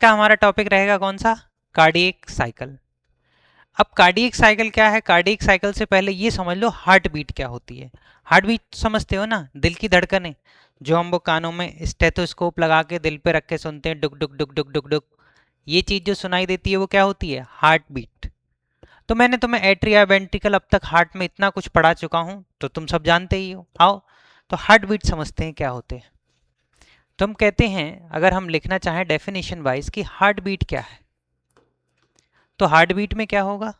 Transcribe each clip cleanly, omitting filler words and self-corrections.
का हमारा टॉपिक रहेगा कौन सा? Cardiac cycle. अब कार्डियक साइकिल क्या है? कार्डियक साइकिल से पहले ये समझ लो हार्ट बीट क्या होती है। हार्ट बीट समझते हो ना, दिल की धड़कनें, जो हम वो कानों में स्टेथोस्कोप लगा के दिल पे रख के सुनते हैं, डुक डुक डुक डुक डुक डुक। ये चीज जो सुनाई देती है वो क्या होती है? Heartbeat. तो मैंने तुम्हें एट्रिया वेंट्रिकल अब तक हार्ट में इतना कुछ पढ़ा चुका हूं, तो तुम सब जानते ही हो। आओ तो हार्ट बीट समझते हैं क्या होते हैं। तो हम कहते हैं, अगर हम लिखना चाहें डेफिनेशन वाइज कि हार्ट बीट क्या है, तो हार्ट बीट में क्या होगा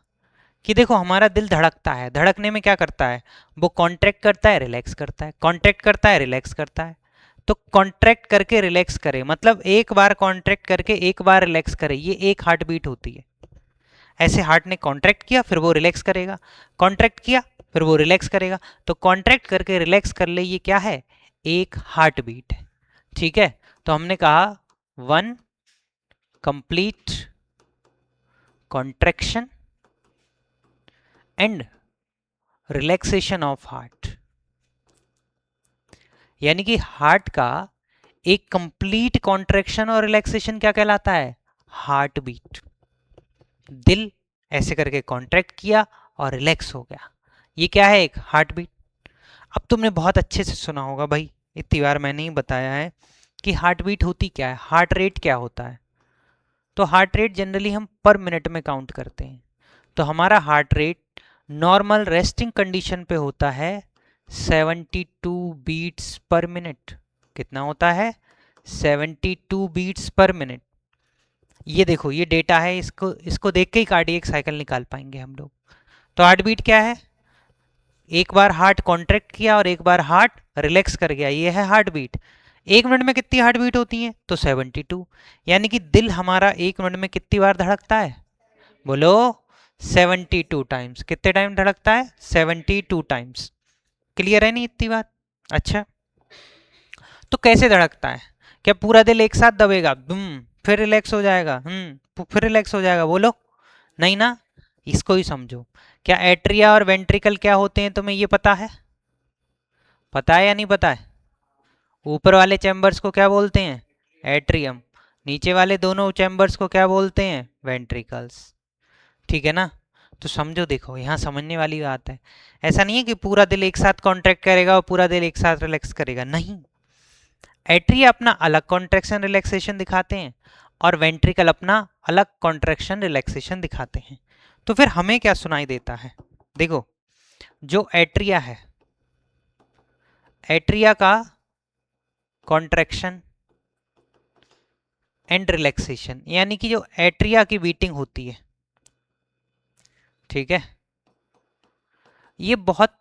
कि देखो हमारा दिल धड़कता है, धड़कने में क्या करता है? वो कॉन्ट्रैक्ट करता है, रिलैक्स करता है, कॉन्ट्रैक्ट करता है, रिलैक्स करता है। तो कॉन्ट्रैक्ट करके रिलैक्स करे मतलब एक बार कॉन्ट्रैक्ट करके एक बार रिलैक्स करे, ये एक हार्ट बीट होती है। ऐसे हार्ट ने कॉन्ट्रैक्ट किया फिर वो रिलैक्स करेगा, कॉन्ट्रैक्ट किया फिर वो रिलैक्स करेगा, तो कॉन्ट्रैक्ट करके रिलैक्स कर ले, ये क्या है? एक हार्ट बीट है। ठीक है, तो हमने कहा one complete contraction and relaxation of heart, यानी कि हार्ट का एक कंप्लीट कॉन्ट्रैक्शन और रिलैक्सेशन क्या कहलाता है? Heartbeat. दिल ऐसे करके कॉन्ट्रैक्ट किया और रिलैक्स हो गया, ये क्या है? एक हार्ट बीट। अब तुमने बहुत अच्छे से सुना होगा भाई, इतनी बार मैंने ही बताया है कि हार्ट बीट होती क्या है, हार्ट रेट क्या होता है। तो हार्ट रेट जनरली हम पर मिनट में काउंट करते हैं। तो हमारा heart rate normal resting condition पे होता है 72 बीट्स पर मिनट। कितना होता है? 72 बीट्स पर मिनट। ये देखो ये डेटा है, इसको इसको देख के ही कार्डियक साइकिल निकाल पाएंगे हम लोग। तो हार्ट बीट क्या है? एक बार हार्ट कॉन्ट्रैक्ट किया और एक बार हार्ट रिलैक्स कर गया, ये है हार्ट बीट। एक मिनट में कितनी हार्ट बीट होती है? तो 72। यानी कि दिल हमारा एक मिनट में कितनी बार धड़कता है? बोलो 72 टाइम्स। कितने टाइम धड़कता है? 72 टाइम्स। क्लियर है नहीं इतनी बात? अच्छा, तो कैसे धड़कता है? क्या पूरा दिल एक साथ दबेगा फिर रिलैक्स हो जाएगा? फिर रिलैक्स हो जाएगा? बोलो नहीं ना। इसको ही समझो। क्या एट्रिया और वेंट्रिकल क्या होते हैं तुम्हें ये पता है? पता है या नहीं पता है? ऊपर वाले चैम्बर्स को क्या बोलते हैं? एट्रियम। नीचे वाले दोनों चैम्बर्स को क्या बोलते हैं? वेंट्रिकल्स। ठीक है ना? तो समझो, देखो यहाँ समझने वाली बात है। ऐसा नहीं है कि पूरा दिल एक साथ कॉन्ट्रैक्ट करेगा और पूरा दिल एक साथ रिलैक्स करेगा, नहीं। एट्रिया अपना अलग कॉन्ट्रैक्शन रिलैक्सेशन दिखाते हैं और वेंट्रिकल अपना अलग कॉन्ट्रैक्शन रिलैक्सेशन दिखाते हैं। तो फिर हमें क्या सुनाई देता है? देखो, जो एट्रिया है, एट्रिया का कॉन्ट्रैक्शन एंड रिलैक्सेशन, यानी कि जो एट्रिया की बीटिंग होती है, ठीक है, ये बहुत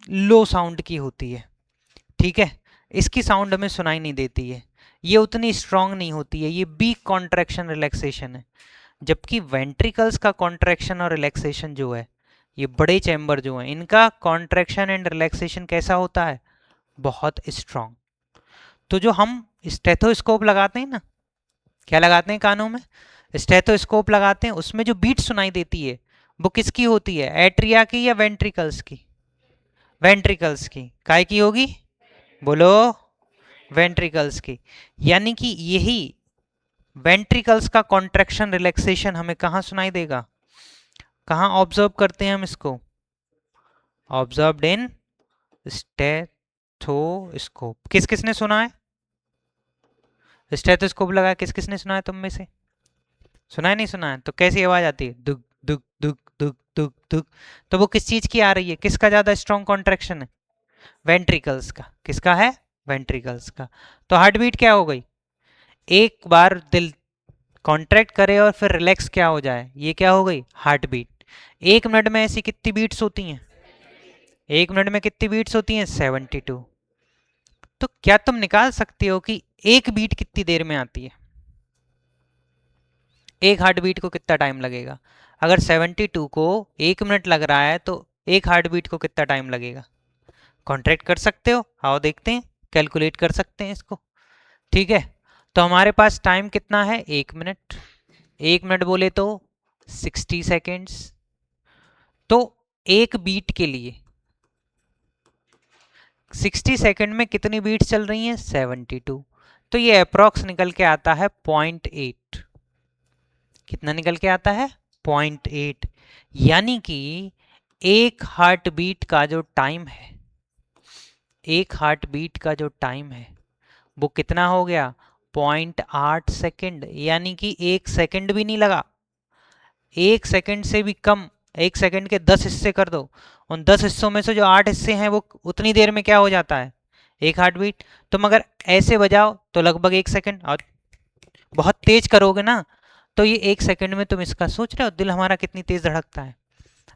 लो साउंड की होती है। ठीक है, इसकी साउंड हमें सुनाई नहीं देती है, ये उतनी स्ट्रांग नहीं होती है, ये बीक कॉन्ट्रैक्शन रिलैक्सेशन है। जबकि वेंट्रिकल्स का कॉन्ट्रैक्शन और रिलैक्सेशन जो है, ये बड़े चैम्बर जो हैं, इनका कॉन्ट्रैक्शन एंड रिलैक्सेशन कैसा होता है? बहुत स्ट्रांग। तो जो हम स्टेथोस्कोप लगाते हैं ना, क्या लगाते हैं कानों में? स्टेथोस्कोप लगाते हैं, उसमें जो बीट सुनाई देती है वो किसकी होती है? एट्रिया की या वेंट्रिकल्स की? वेंट्रिकल्स की। काय की होगी? बोलो वेंट्रिकल्स की। यानी कि यही वेंट्रिकल्स का कॉन्ट्रैक्शन रिलैक्सेशन हमें कहाँ सुनाई देगा? कहाँ ऑब्जर्व करते हैं हम इसको? Observed in stethoscope. किस किसने सुना है? स्टेथोस्कोप लगा किस किसने सुना है तुम में से? सुना है? नहीं सुना है? तो कैसी आवाज आती है? दुक दुक दुक दुक दुक दुक। तो वो किस चीज की आ रही है? किसका ज्यादा स्ट्रॉन्ग कॉन्ट्रैक्शन है? वेंट्रिकल्स का। किसका है? वेंट्रिकल्स का। तो हार्ट बीट क्या हो गई? एक बार दिल कॉन्ट्रैक्ट करे और फिर रिलैक्स क्या हो जाए, ये क्या हो गई? Heart beat. एक मिनट में ऐसी कितनी बीट्स होती हैं? एक मिनट में कितनी बीट्स होती हैं? 72। तो क्या तुम निकाल सकते हो कि एक बीट कितनी देर में आती है? एक हार्ट बीट को कितना टाइम लगेगा? अगर 72 को एक मिनट लग रहा है तो एक हार्ट बीट को कितना टाइम लगेगा? कॉन्ट्रैक्ट कर सकते हो? आओ देखते हैं, कैलकुलेट कर सकते हैं इसको। ठीक है, तो हमारे पास टाइम कितना है? एक मिनट। एक मिनट बोले तो 60 सेकेंड्स। तो एक बीट के लिए 60 सेकेंड में कितनी बीट्स चल रही हैं? 72। तो ये अप्रॉक्स निकल के आता है 0.8। कितना निकल के आता है 0.8। यानी कि एक हार्ट बीट का जो टाइम है, एक हार्ट बीट का जो टाइम है वो कितना हो गया 0.8 सेकेंड। यानी कि एक सेकेंड भी नहीं लगा, एक सेकेंड से भी कम। एक सेकेंड के 10 हिस्से कर दो, उन 10 हिस्सों में से जो 8 हिस्से हैं वो उतनी देर में क्या हो जाता है एक हार्ट बीट। तुम अगर ऐसे बजाओ तो लगभग एक सेकेंड, और बहुत तेज करोगे ना तो ये एक सेकंड में, तुम इसका सोच रहे हो दिल हमारा कितनी तेज धड़कता है।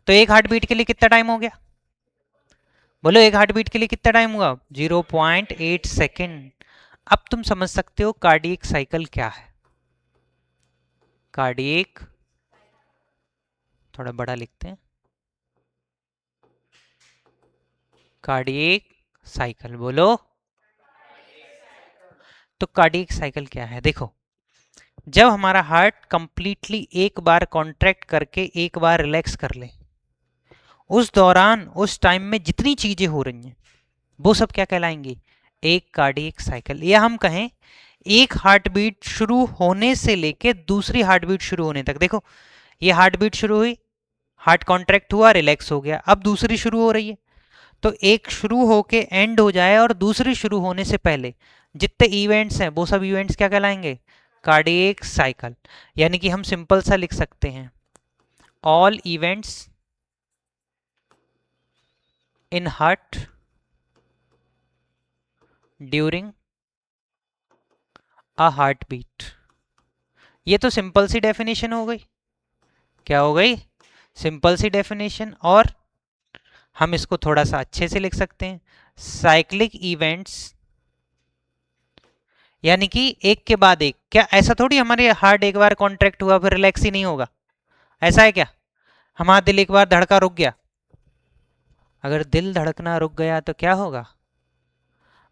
तो एक हार्ट बीट के लिए कितना टाइम हो गया, बोलो एक हार्ट बीट के लिए कितना टाइम हुआ 0.8 सेकेंड। अब तुम समझ सकते हो कार्डियक साइकिल क्या है। कार्डियक, थोड़ा बड़ा लिखते हैं, कार्डियक साइकिल, बोलो। तो कार्डियक साइकिल क्या है, देखो जब हमारा हार्ट कंप्लीटली एक बार कॉन्ट्रैक्ट करके एक बार रिलैक्स कर ले, उस दौरान उस टाइम में जितनी चीजें हो रही हैं वो सब क्या कहलाएंगी एक कार्डियक साइकिल। या हम कहें एक हार्ट बीट शुरू होने से लेके दूसरी हार्ट बीट शुरू होने तक। देखो ये हार्ट बीट शुरू हुई, हार्ट कॉन्ट्रैक्ट हुआ, रिलैक्स हो गया, अब दूसरी शुरू हो रही है। तो एक शुरू होके एंड हो जाए और दूसरी शुरू होने से पहले जितने इवेंट्स हैं वो सब इवेंट्स क्या कहलाएंगे कार्डियक साइकिल। यानी कि हम सिंपल सा लिख सकते हैं all events in heart during a heartbeat. ये तो सिंपल सी डेफिनेशन हो गई, क्या हो गई सिंपल सी डेफिनेशन। और हम इसको थोड़ा सा अच्छे से लिख सकते हैं साइक्लिक इवेंट्स, यानी कि एक के बाद एक। क्या ऐसा थोड़ी हमारे हार्ट एक बार कॉन्ट्रैक्ट हुआ फिर रिलैक्स ही नहीं होगा, ऐसा है क्या। हमारा दिल एक बार धड़का रुक गया, अगर दिल धड़कना रुक गया तो क्या होगा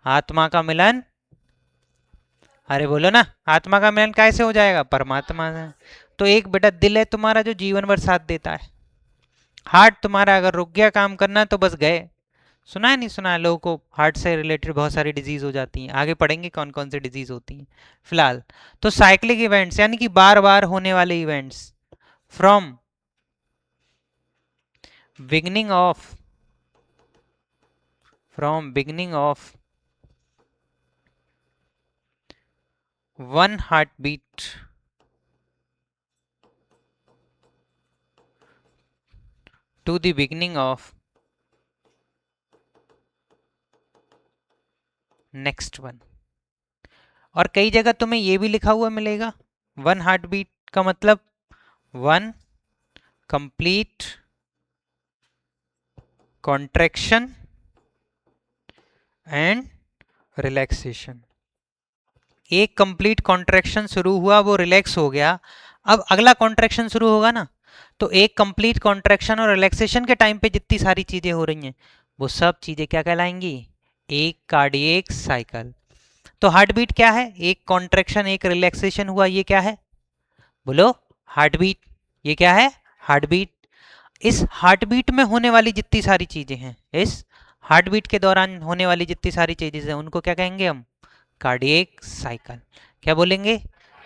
आत्मा का मिलन। अरे बोलो ना, आत्मा का मिलन कैसे हो जाएगा परमात्मा से। तो एक बेटा दिल है तुम्हारा जो जीवन भर साथ देता है। हार्ट तुम्हारा अगर रुक गया काम करना तो बस गए। सुना है नहीं सुना है, लोगों को हार्ट से रिलेटेड बहुत सारी डिजीज हो जाती हैं, आगे पढ़ेंगे कौन कौन सी डिजीज होती हैं फिलहाल। तो साइक्लिक इवेंट्स यानी कि बार बार होने वाले events from beginning of, from beginning of one heartbeat to the beginning of next one. और कई जगह तुम्हें ये भी लिखा हुआ मिलेगा वन हार्ट बीट का मतलब one complete contraction and relaxation. एक कंप्लीट कॉन्ट्रैक्शन शुरू हुआ, वो रिलैक्स हो गया, अब अगला कॉन्ट्रैक्शन शुरू होगा ना। तो एक कंप्लीट कॉन्ट्रैक्शन और रिलैक्सेशन के टाइम पे जितनी सारी चीजें हो रही हैं वो सब चीजें क्या कहलाएंगी एक कार्डियक साइकिल। तो हार्ट बीट क्या है, एक कॉन्ट्रैक्शन एक रिलैक्सेशन हुआ, ये क्या है बोलो हार्ट बीट। ये क्या है हार्ट बीट। इस हार्ट बीट में होने वाली जितनी सारी चीजें हैं, इस हार्ट बीट के दौरान होने वाली जितनी सारी चीजें हैं उनको क्या कहेंगे हम कार्डियक साइकिल। क्या बोलेंगे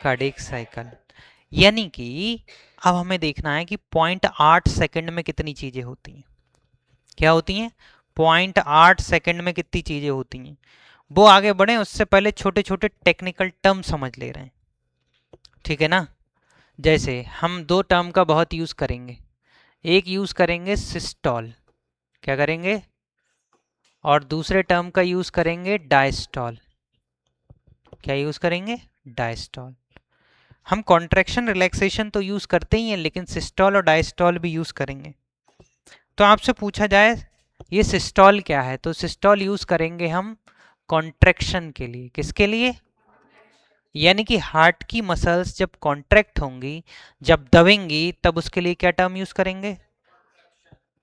कार्डियक साइकिल। यानी कि अब हमें देखना है कि 0.8 सेकंड में कितनी चीजें होती हैं, क्या होती हैं 0.8 सेकंड में कितनी चीजें होती हैं। वो आगे बढ़े उससे पहले छोटे छोटे टेक्निकल टर्म समझ ले रहे हैं, ठीक है ना। जैसे हम दो टर्म का बहुत यूज करेंगे, एक यूज करेंगे सिस्टॉल, क्या करेंगे, और दूसरे टर्म का यूज करेंगे डायस्टॉल। क्या यूज करेंगे डायस्टॉल। हम कॉन्ट्रैक्शन रिलैक्सेशन तो यूज करते ही हैं लेकिन सिस्टॉल और डायस्टॉल भी यूज करेंगे। तो आपसे पूछा जाए ये सिस्टॉल क्या है, तो सिस्टॉल यूज करेंगे हम कॉन्ट्रैक्शन के लिए। किसके लिए, यानी कि हार्ट की मसल्स जब कॉन्ट्रैक्ट होंगी, जब दबेंगी, तब उसके लिए क्या टर्म यूज करेंगे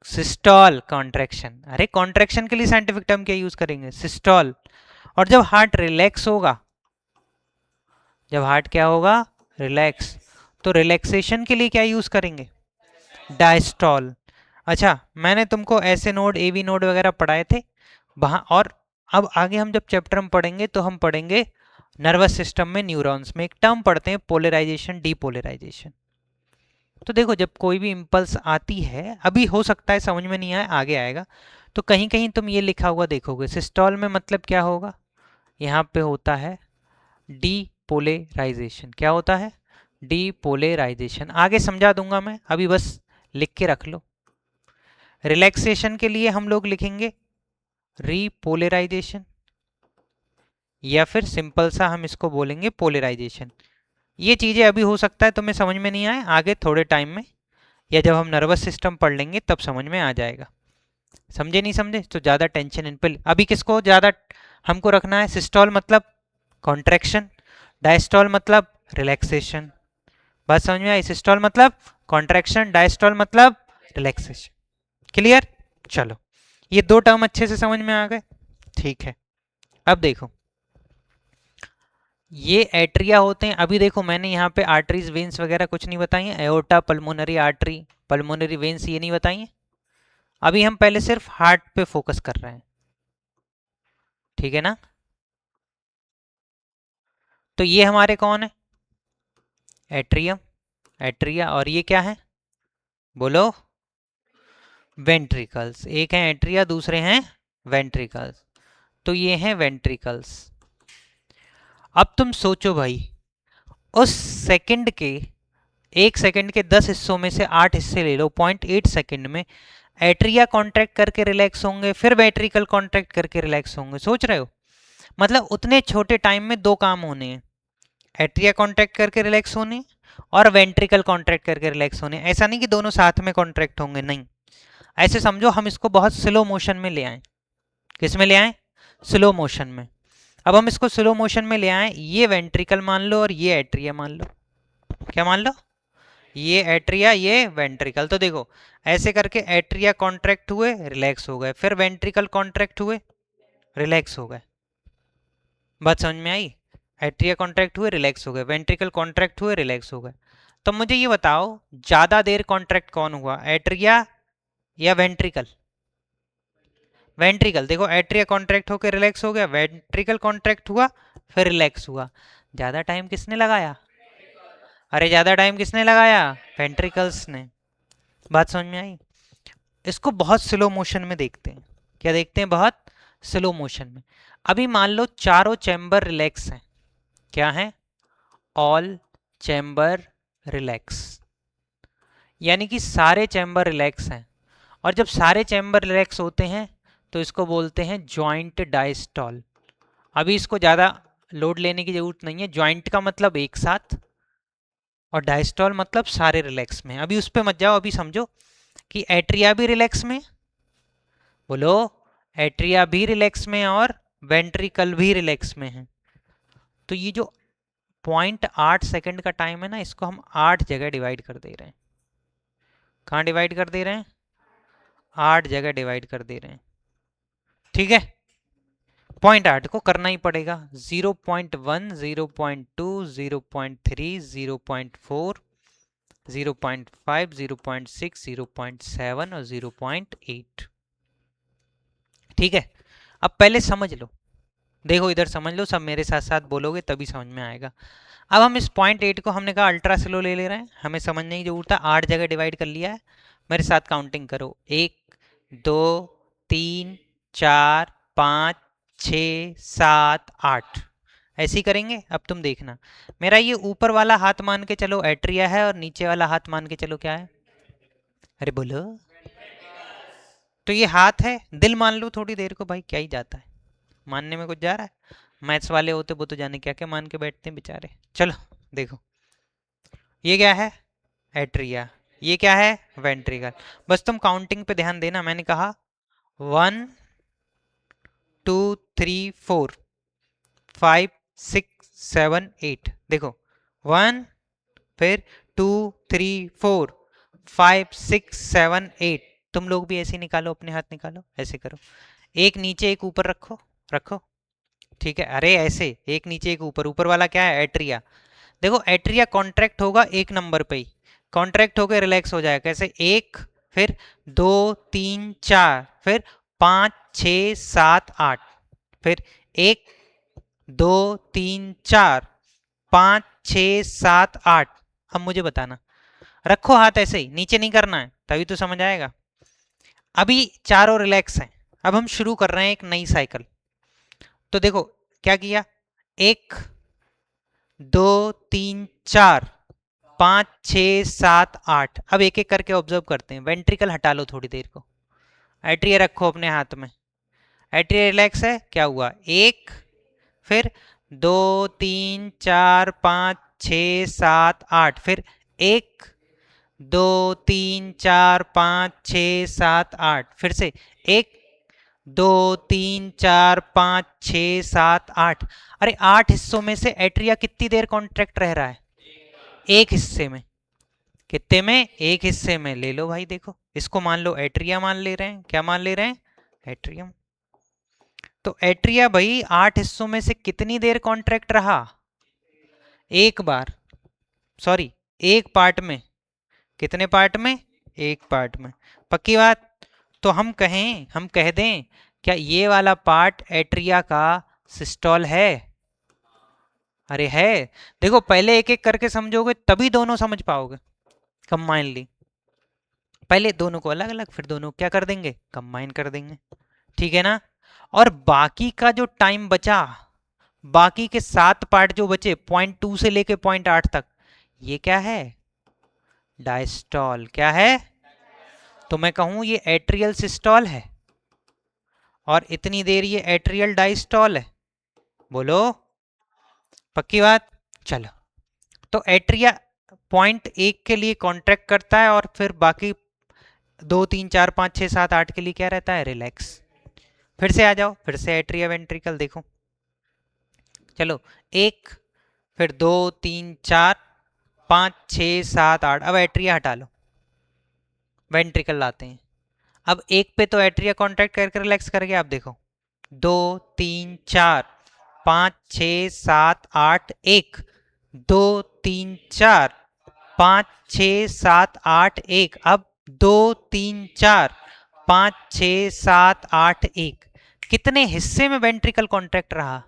सिस्टॉल कॉन्ट्रैक्शन। अरे कॉन्ट्रैक्शन के लिए साइंटिफिक टर्म क्या यूज करेंगे सिस्टॉल। और जब हार्ट रिलैक्स होगा, जब हार्ट क्या होगा रिलैक्स, तो रिलैक्सेशन के लिए क्या यूज करेंगे डायस्टॉल। अच्छा मैंने तुमको ऐसे नोड एवी नोड वगैरह पढ़ाए थे वहां। और अब आगे हम जब चैप्टर में पढ़ेंगे तो हम पढ़ेंगे नर्वस सिस्टम में न्यूरॉन्स में एक टर्म पढ़ते हैं पोलराइजेशन डीपोलराइजेशन। तो देखो जब कोई भी इम्पल्स आती है, अभी हो सकता है समझ में नहीं आए, आगे आएगा, तो कहीं कहीं तुम ये लिखा हुआ देखोगे सिस्टोल में, मतलब क्या होगा, यहाँ पे होता है डीपोलराइजेशन। क्या होता है? डीपोलराइजेशन। आगे समझा दूंगा मैं, अभी बस लिख के रख लो। रिलैक्सेशन के लिए हम लोग लिखेंगे रीपोलराइजेशन, या फिर सिंपल सा हम इसको बोलेंगे पोलराइजेशन। ये चीज़ें अभी हो सकता है तुम्हें समझ में नहीं आए, आगे थोड़े टाइम में या जब हम नर्वस सिस्टम पढ़ लेंगे तब समझ में आ जाएगा। समझे नहीं समझे तो ज़्यादा टेंशन इन पर, अभी किसको ज़्यादा हमको रखना है? सिस्टोल मतलब कॉन्ट्रैक्शन, डायस्टोल मतलब रिलैक्सेशन। बात समझ में आई? सिस्टोल मतलब कॉन्ट्रैक्शन, डायस्टोल मतलब रिलैक्सेशन। क्लियर? चलो, ये दो टर्म अच्छे से समझ में आ गए। ठीक है, अब देखो ये एट्रिया होते हैं। अभी देखो मैंने यहाँ पे आर्टरीज वेन्स वगैरह कुछ नहीं बताई है, aorta, pulmonary artery, pulmonary veins ये नहीं बताई है। अभी हम पहले सिर्फ हार्ट पे फोकस कर रहे हैं, ठीक है ना? तो ये हमारे कौन है? एट्रियम, एट्रिया, और ये क्या है बोलो? वेंट्रिकल्स। एक है एट्रिया, दूसरे हैं वेंट्रिकल्स। तो ये हैं वेंट्रिकल्स। अब तुम सोचो भाई, उस सेकंड के, एक सेकंड के 10 हिस्सों में से 8 हिस्से ले लो, 0.8 सेकंड में एट्रिया कॉन्ट्रैक्ट करके रिलैक्स होंगे, फिर वेंट्रिकल कॉन्ट्रैक्ट करके रिलैक्स होंगे। सोच रहे हो? मतलब उतने छोटे टाइम में दो काम होने हैं, एट्रिया कॉन्ट्रैक्ट करके रिलैक्स होने और वेंट्रिकल कॉन्ट्रैक्ट करके रिलैक्स होने। ऐसा नहीं कि दोनों साथ में कॉन्ट्रैक्ट होंगे, नहीं। ऐसे समझो हम इसको बहुत स्लो मोशन में ले आए। किस में ले आए? स्लो मोशन में। अब हम इसको स्लो मोशन में ले आए, ये वेंट्रिकल मान लो और ये एट्रिया मान लो। क्या मान लो? ये एट्रिया, ये वेंट्रिकल। तो देखो ऐसे करके एट्रिया कॉन्ट्रैक्ट हुए, रिलैक्स हो गए, फिर वेंट्रिकल कॉन्ट्रैक्ट हुए, रिलैक्स हो गए। बात समझ में आई? एट्रिया कॉन्ट्रैक्ट हुए, रिलैक्स हो गए, वेंट्रिकल कॉन्ट्रैक्ट हुए, रिलैक्स हो गए। तो मुझे ये बताओ ज्यादा देर कॉन्ट्रैक्ट कौन हुआ, एट्रिया या वेंट्रिकल? वेंट्रिकल। देखो एट्रिया कॉन्ट्रैक्ट होकर रिलैक्स हो गया, वेंट्रिकल कॉन्ट्रैक्ट हुआ फिर रिलैक्स हुआ। ज्यादा टाइम किसने लगाया? अरे ज्यादा टाइम किसने लगाया? वेंट्रिकल्स ने। बात समझ में आई? इसको बहुत स्लो मोशन में देखते हैं। क्या देखते हैं? बहुत स्लो मोशन में। अभी मान लो चारों चैम्बर रिलैक्स हैं। क्या है? ऑल चैम्बर रिलैक्स, यानी कि सारे चैम्बर रिलैक्स हैं। और जब सारे चैम्बर रिलैक्स होते हैं तो इसको बोलते हैं जॉइंट डायस्टॉल। अभी इसको ज़्यादा लोड लेने की जरूरत नहीं है, जॉइंट का मतलब एक साथ और डायस्टॉल मतलब सारे रिलैक्स में। अभी उस पर मत जाओ, अभी समझो कि एट्रिया भी रिलैक्स में, बोलो, एट्रिया भी रिलैक्स में और वेंट्रिकल भी रिलैक्स में है। तो ये जो 0.8 सेकंड का टाइम है ना, इसको हम 8 जगह डिवाइड कर दे रहे हैं। कहाँ डिवाइड कर दे रहे हैं? 8 जगह डिवाइड कर दे रहे हैं, ठीक है? 0.8 को करना ही पड़ेगा। 0.1, 0.2, 0.3, 0.4, 0.5, 0.6, 0.7 और 0.8। ठीक है, अब पहले समझ लो, देखो इधर समझ लो, सब मेरे साथ साथ बोलोगे तभी समझ में आएगा। अब हम इस 0.8 को हमने कहा अल्ट्रा स्लो ले रहे हैं, हमें समझने की जरूरत है। 8 जगह डिवाइड कर लिया है, मेरे साथ काउंटिंग करो, 1, 2, 3, 4, 5, 6, 7, 8। ऐसे ही करेंगे। अब तुम देखना, मेरा ये ऊपर वाला हाथ मान के चलो एट्रिया है और नीचे वाला हाथ मान के चलो क्या है? अरे बोलो। तो ये हाथ है, दिल मान लो थोड़ी देर को, भाई क्या ही जाता है, मानने में कुछ जा रहा है? मैथ्स वाले होते वो तो जाने क्या क्या मान के बैठते हैं बेचारे। चलो देखो, ये क्या है? एट्रिया। ये क्या है? वेंट्रिकल। बस तुम काउंटिंग पे ध्यान देना, मैंने कहा 1, 2, 3, 4, 5, 6, 7, 8। देखो 1, फिर 2, 3, 4, 5, 6, 7, 8। तुम लोग भी ऐसे निकालो, अपने हाथ निकालो, ऐसे करो, एक नीचे एक ऊपर रखो, रखो, ठीक है? अरे ऐसे एक नीचे एक ऊपर, ऊपर वाला क्या है? एट्रिया। देखो एट्रिया कॉन्ट्रैक्ट होगा एक नंबर पे ही, कॉन्ट्रैक्ट होकर रिलैक्स हो जाएगा। कैसे? 1, फिर 2, 3, 4, फिर 5, 6, 7, 8, फिर 1, 2, 3, 4, 5, 6, 7, 8। अब मुझे बताना, रखो हाथ ऐसे ही, नीचे नहीं करना है, तभी तो समझ आएगा। अभी चारों रिलैक्स हैं। अब हम शुरू कर रहे हैं एक नई साइकिल। तो देखो क्या किया, 1 2 3 4 5 6 7 8। अब एक एक करके ऑब्जर्व करते हैं। वेंट्रिकल हटा लो थोड़ी देर को, एट्रिया रखो अपने हाथ में, एट्रिया रिलैक्स है, क्या हुआ, एक, फिर 2 3 4 5 6 7 8, फिर 1 2 3 4 5 6 7 8, फिर से 1 2 3 4 5 6 7 8। अरे 8 हिस्सों में से एट्रिया कितनी देर कॉन्ट्रैक्ट रह रहा है, एक हिस्से में। कितने में, एक हिस्से में। ले लो भाई, देखो इसको मान लो एट्रिया मान ले रहे हैं, क्या मान ले रहे हैं, एट्रियम। तो एट्रिया भाई 8 हिस्सों में से कितनी देर कॉन्ट्रैक्ट रहा, एक बार, सॉरी एक पार्ट में। कितने पार्ट में, एक पार्ट में। पक्की बात। तो हम कह दें क्या ये वाला पार्ट एट्रिया का सिस्टोल है, अरे है। देखो पहले एक एक करके समझोगे तभी दोनों समझ पाओगे कंबाइनली। पहले दोनों को अलग अलग, फिर दोनों क्या कर देंगे, कंबाइन कर देंगे, ठीक है ना। और बाकी का जो टाइम बचा, बाकी के 7 पार्ट जो बचे, .2 से लेके .8 तक, ये क्या है, डायस्टॉल। क्या है, तो मैं कहूं ये एट्रियल सिस्टोल है और इतनी देर ये एट्रियल डायस्टॉल है। बोलो, पक्की बात। चलो, तो एट्रिया .1 के लिए कॉन्ट्रैक्ट करता है और फिर बाकी 2 3 4 5 6 7 8 के लिए क्या रहता है, रिलैक्स। फिर से आ जाओ, फिर से एट्रिया वेंट्रिकल देखो। चलो, एक, फिर 2 3 4 5 6 7 8। अब एट्रिया हटा लो, वेंट्रिकल लाते हैं। अब एक पे तो एट्रिया कॉन्ट्रैक्ट करके रिलैक्स कर गया। आप देखो 2 3 4 5 6 7 8, 1 2 3 4 5 6 7 8 1। अब 2 3 4 5 6 7 8 1। कितने हिस्से में वेंट्रिकल कॉन्ट्रैक्ट रहा,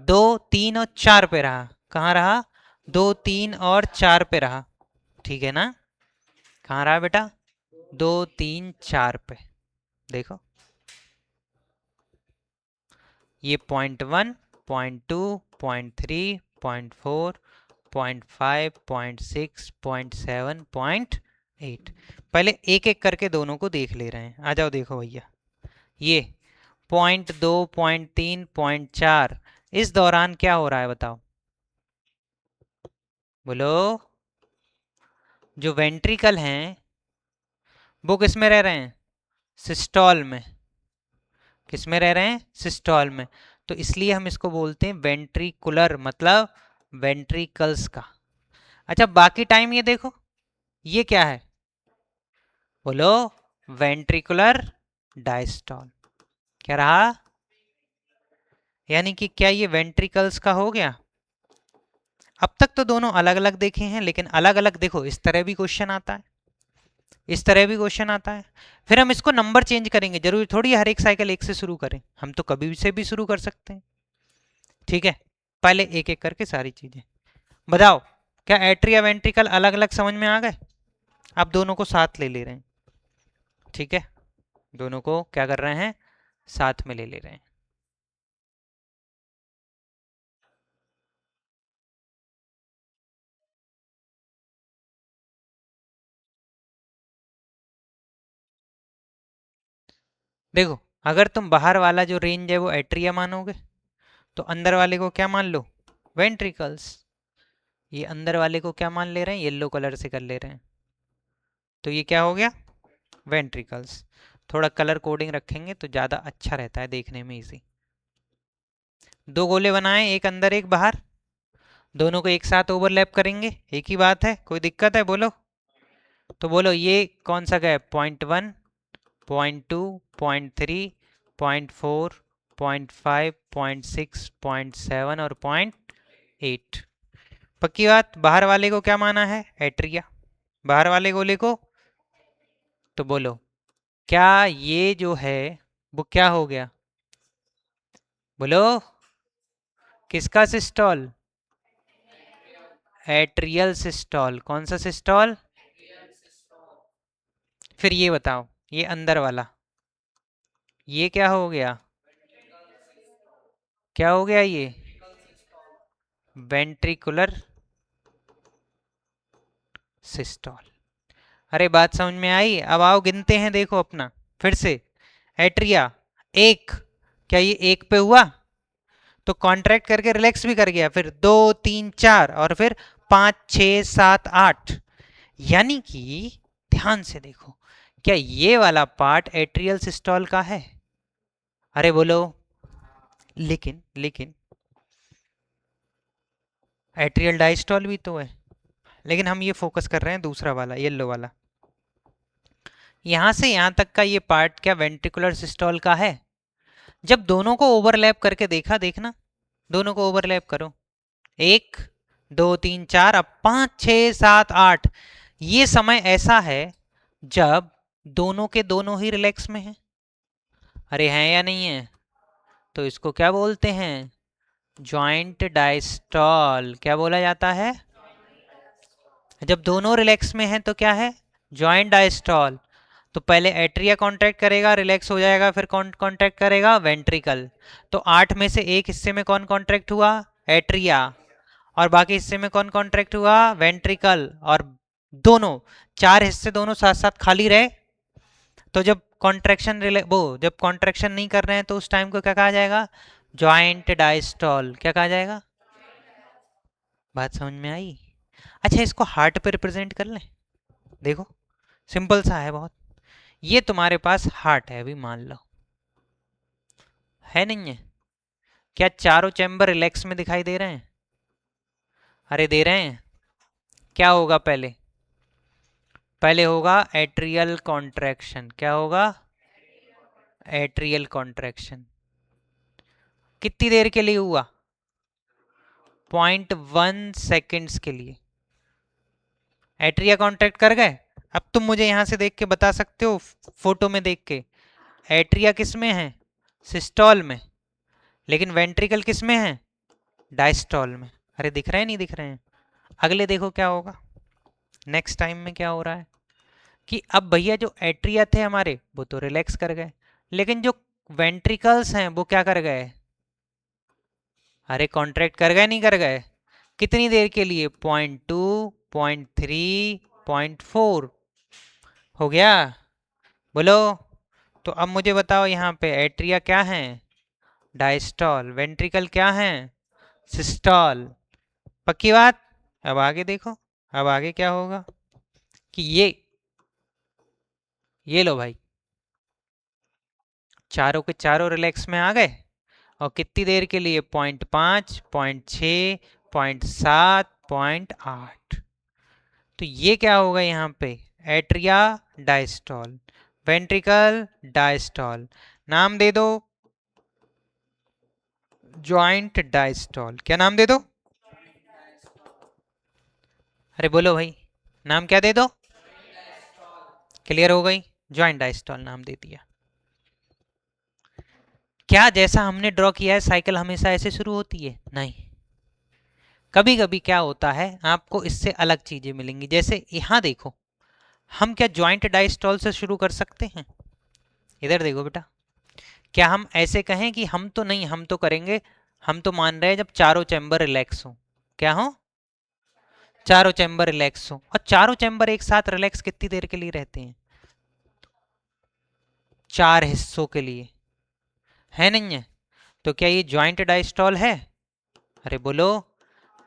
2 3 और 4 पे रहा। कहाँ रहा, 2 3 और 4 पे रहा, ठीक है ना। कहाँ रहा बेटा, 2 3 4 पे। देखो ये .1 .2 .3 .4 .5 .6 .7 .8। पहले एक एक करके दोनों को देख ले रहे हैं। आ जाओ देखो भैया, ये .2 .3 .4, इस दौरान क्या हो रहा है बताओ, बोलो। जो वेंट्रिकल हैं वो किस में रह रहे हैं, सिस्टोल में। किस में रह रहे हैं, सिस्टोल में। तो इसलिए हम इसको बोलते हैं वेंट्रिकुलर, मतलब वेंट्रिकल्स का। अच्छा बाकी टाइम ये देखो, ये क्या है, बोलो, वेंट्रिकुलर डायस्टॉल। क्या रहा, यानी कि क्या ये वेंट्रिकल्स का हो गया। अब तक तो दोनों अलग अलग देखे हैं, लेकिन अलग अलग देखो, इस तरह भी क्वेश्चन आता है, इस तरह भी क्वेश्चन आता है। फिर हम इसको नंबर चेंज करेंगे, जरूरी थोड़ी हर एक साइकिल एक से शुरू करें, हम तो कभी से भी शुरू कर सकते हैं, ठीक है। पहले एक एक करके सारी चीजें बताओ। क्या एट्रिया वेंट्रिकल अलग अलग समझ में आ गए। अब दोनों को साथ ले ले रहे हैं, ठीक है। दोनों को क्या कर रहे हैं, साथ में ले ले रहे हैं। देखो अगर तुम बाहर वाला जो रेंज है वो एट्रिया मानोगे, तो अंदर वाले को क्या मान लो, वेंट्रिकल्स। ये अंदर वाले को क्या मान ले रहे हैं, येलो कलर से कर ले रहे हैं, तो ये क्या हो गया, वेंट्रिकल्स। थोड़ा कलर कोडिंग रखेंगे तो ज़्यादा अच्छा रहता है देखने में, इजी। दो गोले बनाए, एक अंदर एक बाहर, दोनों को एक साथ ओवरलैप करेंगे, एक ही बात है, कोई दिक्कत है बोलो। तो बोलो ये कौन सा गया, .1 .2 .3 .4 .5 .6 .7 और .8। पक्की बात। बाहर वाले को क्या माना है, एट्रिया, बाहर वाले गोले को। तो बोलो क्या ये जो है वो क्या हो गया, बोलो, किसका सिस्टोल, एट्रियल सिस्टोल। कौन सा सिस्टोल, फिर ये बताओ, ये अंदर वाला ये क्या हो गया? क्या हो गया ये? Ventricular systole. अरे बात समझ में आई? अब आओ गिनते हैं, देखो अपना फिर से। एट्रिया एक, क्या ये एक पे हुआ? तो कॉन्ट्रैक्ट करके रिलैक्स भी कर गया, फिर दो तीन चार और फिर पांच छह सात आठ। यानी कि ध्यान से देखो, क्या ये वाला पार्ट एट्रियल सिस्टोल का है? अरे बोलो। लेकिन लेकिन एट्रियल डायस्टोल भी तो है। लेकिन हम ये फोकस कर रहे हैं दूसरा वाला, येलो वाला। यहां से यहां तक का ये पार्ट क्या वेंट्रिकुलर सिस्टोल का है? जब दोनों को ओवरलैप करके देखा, देखना, दोनों को ओवरलैप करो। एक दो तीन चार, अब पांच छह सात आठ। ये समय ऐसा है जब दोनों के दोनों ही रिलैक्स में हैं। अरे हैं या नहीं है? तो इसको क्या बोलते हैं? Joint diastole. क्या बोला जाता है? जब दोनों रिलैक्स में हैं तो क्या है? Joint diastole. तो पहले एट्रिया कॉन्ट्रैक्ट करेगा, रिलैक्स हो जाएगा, फिर कौन कॉन्ट्रैक्ट करेगा? वेंट्रिकल। तो आठ में से एक हिस्से में कौन कॉन्ट्रैक्ट हुआ? एट्रिया। और बाकी हिस्से में कौन कॉन्ट्रैक्ट हुआ? वेंट्रिकल। और दोनों, चार हिस्से दोनों साथ साथ खाली रहे। तो जब कॉन्ट्रैक्शन वो जब कॉन्ट्रैक्शन नहीं कर रहे हैं तो उस टाइम को क्या कहा जाएगा? Joint diastole. क्या कहा जाएगा? बात समझ में आई? अच्छा, इसको हार्ट पे रिप्रेजेंट कर लें। देखो, सिंपल सा है बहुत। ये तुम्हारे पास हार्ट है, अभी मान लो है, नहीं है? क्या चारों चैम्बर रिलैक्स में दिखाई दे रहे हैं? अरे दे रहे हैं। क्या होगा पहले? पहले होगा एट्रियल कॉन्ट्रैक्शन। क्या होगा? Atrial contraction. कितनी देर के लिए हुआ? 0.1 सेकेंड्स के लिए एट्रिया कॉन्ट्रैक्ट कर गए। अब तुम मुझे यहां से देख के बता सकते हो, फोटो में देख के, एट्रिया किस में है? सिस्टोल में। लेकिन वेंट्रिकल किस में है? डायस्टोल में। अरे दिख रहे हैं, नहीं दिख रहे हैं? अगले देखो क्या होगा, नेक्स्ट टाइम में क्या हो रहा है कि अब भैया जो एट्रिया थे हमारे वो तो रिलैक्स कर गए, लेकिन जो वेंट्रिकल्स हैं वो क्या कर गए? अरे कॉन्ट्रैक्ट कर गए, नहीं कर गए? कितनी देर के लिए? 0.2, 0.3, 0.4 हो गया। बोलो। तो अब मुझे बताओ, यहाँ पे एट्रिया क्या है? डायस्टॉल। वेंट्रिकल क्या है? सिस्टॉल। पक्की बात? अब आगे देखो, अब आगे क्या होगा कि ये लो भाई, चारों के चारों रिलैक्स में आ गए। और कितनी देर के लिए? 0.5, 0.6, 0.7, 0.8। तो ये क्या होगा यहाँ पे? Atria diastole, ventricle diastole. नाम दे दो, जॉइंट डायस्टॉल। क्या नाम दे दो? अरे बोलो भाई, नाम क्या दे दो? क्लियर हो गई? जॉइंट डायस्टॉल नाम दे दिया। क्या जैसा हमने ड्रॉ किया है साइकिल हमेशा ऐसे शुरू होती है? नहीं। कभी कभी क्या होता है, आपको इससे अलग चीजें मिलेंगी। जैसे यहां देखो, हम क्या जॉइंट डायस्टॉल से शुरू कर सकते हैं? इधर देखो बेटा, क्या हम ऐसे कहें कि हम तो नहीं, हम तो करेंगे, हम तो मान रहे हैं जब चारों चैम्बर रिलैक्स हो। क्या हो? चारों चैम्बर रिलैक्स हो। और चारों चैम्बर एक साथ रिलैक्स कितनी देर के लिए रहते हैं? चार हिस्सों के लिए, है नहीं है? तो क्या ये जॉइंट डायस्टॉल है? अरे बोलो,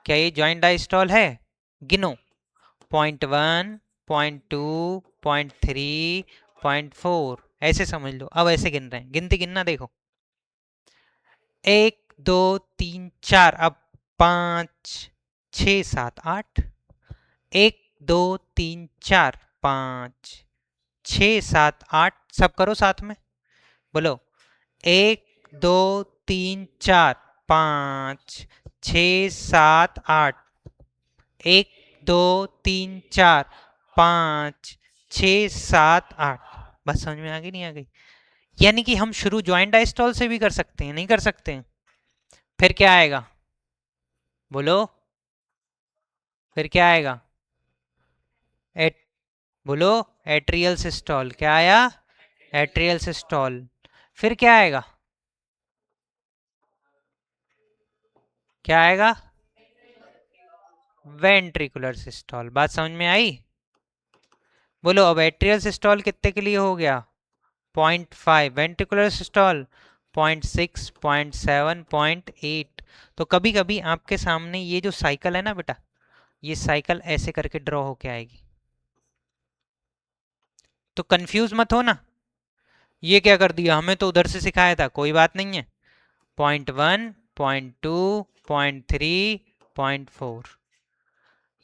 क्या ये जॉइंट डायस्टॉल है? गिनो। 0.1, 0.2, 0.3, 0.4, ऐसे समझ लो। अब ऐसे गिन रहे हैं, गिनती गिनना देखो। एक दो तीन चार, अब पाँच छ सात आठ। एक दो तीन चार, पाँच छ सात आठ, सब करो साथ में। बोलो, एक दो तीन चार, पाँच छ सात आठ। एक दो तीन चार, पाँच छ सात आठ। बस समझ में आ गई, नहीं आ गई? यानी कि हम शुरू ज्वाइंट डायस्टॉल से भी कर सकते हैं, नहीं कर सकते हैं? फिर क्या आएगा? बोलो, फिर क्या आएगा? बोलो एट्रियल सिस्टोल। क्या आया? Atrial systole. फिर क्या आएगा? क्या आएगा? Ventricular systole. बात समझ में आई? बोलो अब एट्रियल सिस्टोल कितने के लिए हो गया? 0.5। Ventricular systole 0.6, 0.7, 0.8। तो कभी कभी आपके सामने ये जो साइकिल है ना बेटा, ये साइकिल ऐसे करके ड्रॉ होके आएगी, तो कंफ्यूज मत हो ना। ये क्या कर दिया, हमें तो उधर से सिखाया था, कोई बात नहीं है। 0.1, 0.2, 0.3, 0.4,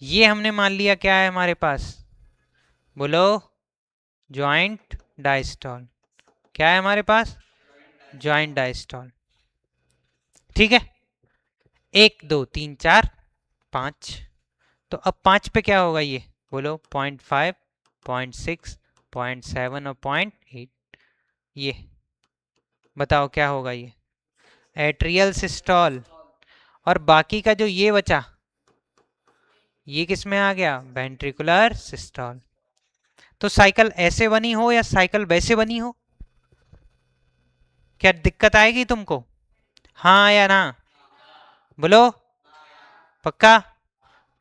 ये हमने मान लिया क्या है हमारे पास? बोलो ज्वाइंट डायस्टॉल। क्या है हमारे पास? Joint diastole. ठीक है, 1 2 3 4 5। तो अब 5 पे क्या होगा ये? बोलो 0.5, 0.6, 0.7 और 0.8। ये बताओ क्या होगा ये? Atrial systole. और बाकी का जो ये बचा, ये किस में आ गया? Ventricular systole. तो साइकिल ऐसे बनी हो या साइकिल वैसे बनी हो, क्या दिक्कत आएगी तुमको? हाँ या ना? बोलो पक्का?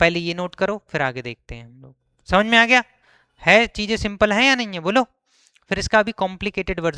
पहले ये नोट करो, फिर आगे देखते हैं हम लोग। समझ में आ गया? है चीजें सिंपल है या नहीं है? बोलो। फिर इसका अभी कॉम्प्लिकेटेड वर्जन